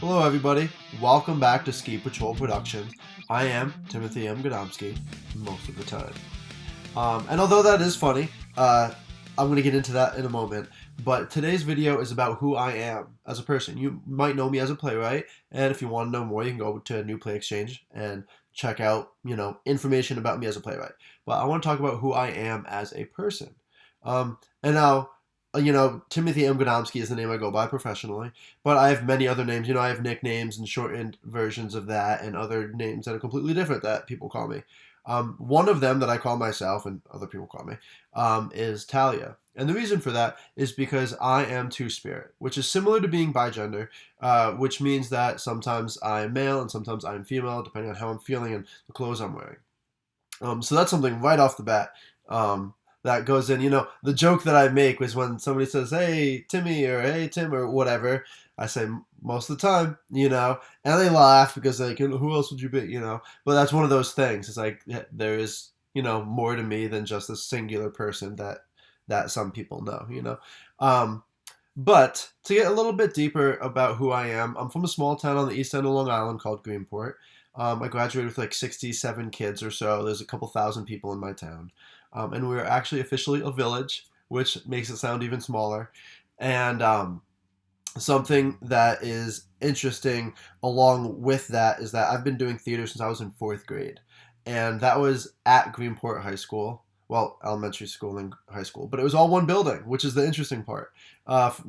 Hello, everybody. Welcome back to Ski Patrol Productions. I am Timothy M. Godomsky most of the time. And although that is funny, I'm going to get into that in a moment. But today's video is about who I am as a person. You might know me as a playwright, and if you want to know more, you can go to New Play Exchange and check out, information about me as a playwright. But I want to talk about who I am as a person. And now, Timothy M. Godomsky is the name I go by professionally, but I have many other names. I have nicknames and shortened versions of that and other names that are completely different that people call me. One of them that I call myself and other people call me is Talia. And the reason for that is because I am two-spirit, which is similar to being bigender, which means that sometimes I'm male and sometimes I'm female, depending on how I'm feeling and the clothes I'm wearing. So that's something right off the bat that goes in. The joke that I make was when somebody says, "Hey, Timmy," or "Hey, Tim," or whatever, I say most of the time, and they laugh because like, who else would you be, But that's one of those things. It's like there is, more to me than just a singular person that some people know. But to get a little bit deeper about who I am, I'm from a small town on the east end of Long Island called Greenport. I graduated with like 67 kids or so. There's a couple thousand people in my town. And we're actually officially a village, which makes it sound even smaller. And something that is interesting along with that is that I've been doing theater since I was in fourth grade. And that was at Greenport High School. Well, elementary school and high school. But it was all one building, which is the interesting part.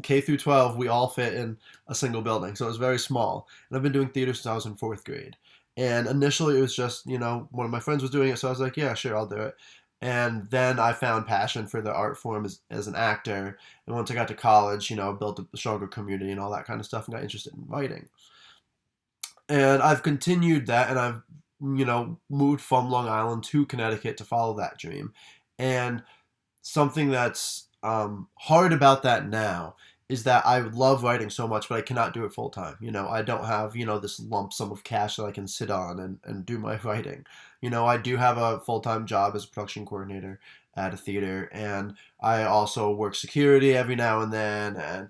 K through 12, we all fit in a single building. So it was very small. And I've been doing theater since I was in fourth grade. And initially it was just, one of my friends was doing it. So I was like, yeah, sure, I'll do it. And then I found passion for the art form as an actor. And once I got to college, built a stronger community and all that kind of stuff and got interested in writing. And I've continued that and I've, moved from Long Island to Connecticut to follow that dream. And something that's hard about that now is that I love writing so much, but I cannot do it full time. I don't have, this lump sum of cash that I can sit on and do my writing. I do have a full-time job as a production coordinator at a theater, and I also work security every now and then and,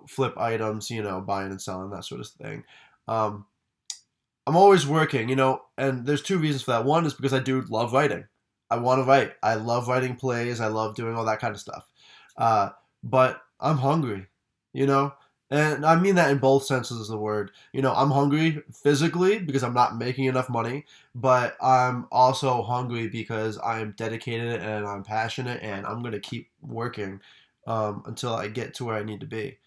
flip items, buying and selling, that sort of thing. I'm always working, and there's two reasons for that. One is because I do love writing. I want to write. I love writing plays. I love doing all that kind of stuff. But I'm hungry, and I mean that in both senses of the word. I'm hungry physically because I'm not making enough money, but I'm also hungry because I'm dedicated and I'm passionate and I'm going to keep working until I get to where I need to be.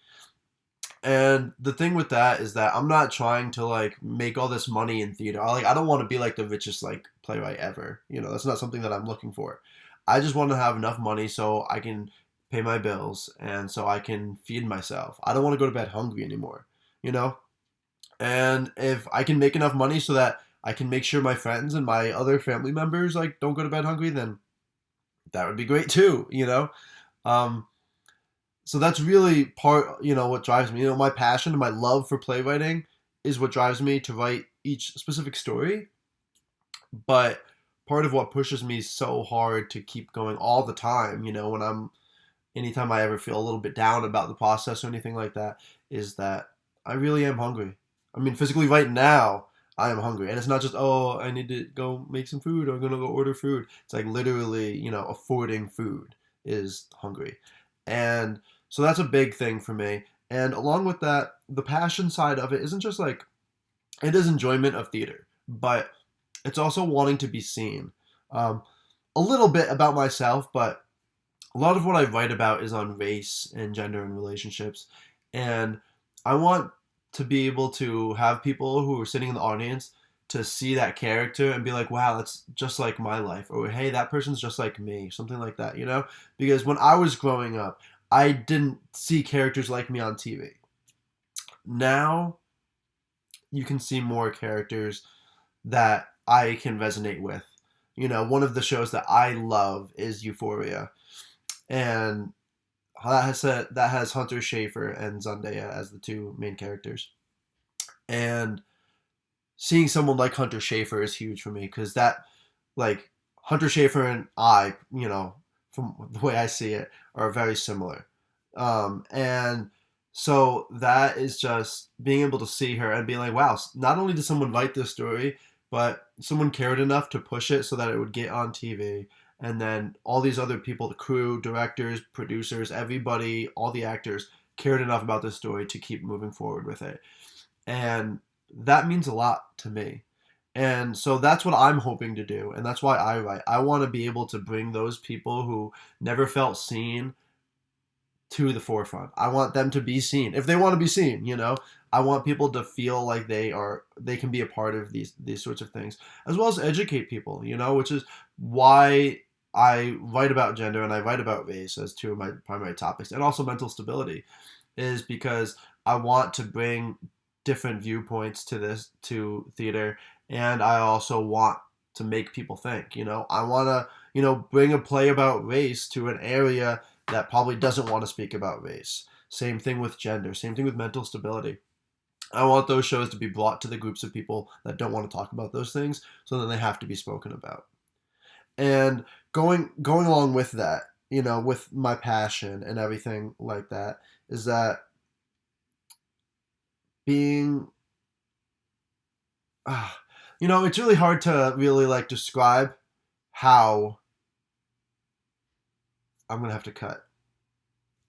And the thing with that is that I'm not trying to like make all this money in theater. I don't want to be like the richest like playwright ever. That's not something that I'm looking for. I just want to have enough money so I can pay my bills and so I can feed myself. I don't want to go to bed hungry anymore, you know? And if I can make enough money so that I can make sure my friends and my other family members like don't go to bed hungry, then that would be great too. Um, so that's really part, what drives me. My passion and my love for playwriting is what drives me to write each specific story. But part of what pushes me so hard to keep going all the time, anytime I ever feel a little bit down about the process or anything like that, is that I really am hungry. I mean, physically right now, I am hungry. And it's not just, oh, I need to go make some food or I'm going to go order food. It's like literally, affording food is hungry. And so that's a big thing for me. And along with that, the passion side of it isn't just like, it is enjoyment of theater, but it's also wanting to be seen. A little bit about myself, but a lot of what I write about is on race and gender and relationships. And I want to be able to have people who are sitting in the audience to see that character and be like, wow, that's just like my life. Or, hey, that person's just like me. Something like that, Because when I was growing up, I didn't see characters like me on TV. Now, you can see more characters that I can resonate with. One of the shows that I love is Euphoria. And that has Hunter Schafer and Zendaya as the two main characters. And seeing someone like Hunter Schafer is huge for me because that, like, Hunter Schafer and I, from the way I see it, are very similar. And So that is just being able to see her and being like, wow, not only did someone write this story, but someone cared enough to push it so that it would get on TV. And then all these other people, the crew, directors, producers, everybody, all the actors cared enough about this story to keep moving forward with it. And that means a lot to me. And so that's what I'm hoping to do. And that's why I write. I want to be able to bring those people who never felt seen to the forefront. I want them to be seen. If they want to be seen, you know, I want people to feel like they can be a part of these sorts of things, as well as educate people, you know, which is why I write about gender and I write about race as two of my primary topics, and also mental stability, is because I want to bring different viewpoints to theater, and I also want to make people think, you know. I want to, you know, bring a play about race to an area that probably doesn't want to speak about race. Same thing with gender, same thing with mental stability. I want those shows to be brought to the groups of people that don't want to talk about those things, so then they have to be spoken about. And going along with that, you know, with my passion and everything like that, is that being you know, it's really hard to really like describe how I'm gonna have to cut.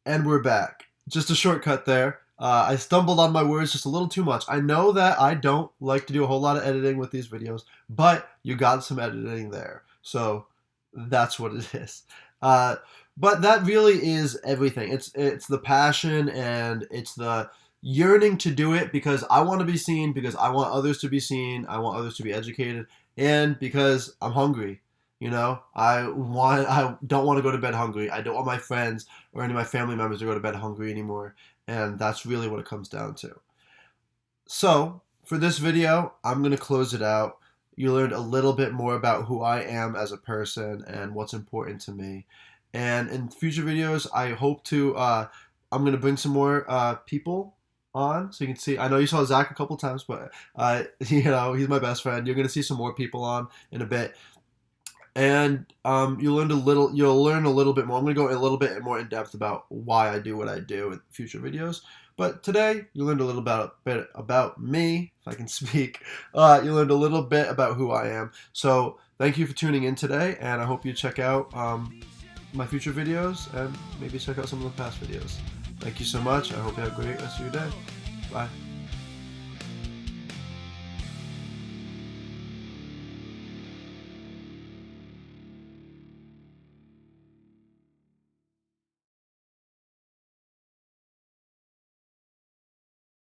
And we're back. Just a shortcut there. I stumbled on my words just a little too much. I know that I don't like to do a whole lot of editing with these videos, but you got some editing there. So that's what it is. But that really is everything. It's the passion, and it's the yearning to do it because I want to be seen, because I want others to be seen, I want others to be educated, and because I'm hungry. You know, I don't want to go to bed hungry. I don't want my friends or any of my family members to go to bed hungry anymore. And that's really what it comes down to. So, for this video, I'm going to close it out. You learned a little bit more about who I am as a person and what's important to me. And in future videos, I hope to, I'm going to bring some more people on, so you can see. I know you saw Zach a couple times, but, you know, he's my best friend. You're going to see some more people on in a bit. And you'll learn a little bit more. I'm going to go a little bit more in depth about why I do what I do in future videos. But today, you learned a little bit about me, if I can speak. You learned a little bit about who I am. So thank you for tuning in today, and I hope you check out my future videos, and maybe check out some of the past videos. Thank you so much. I hope you have a great rest of your day. Bye.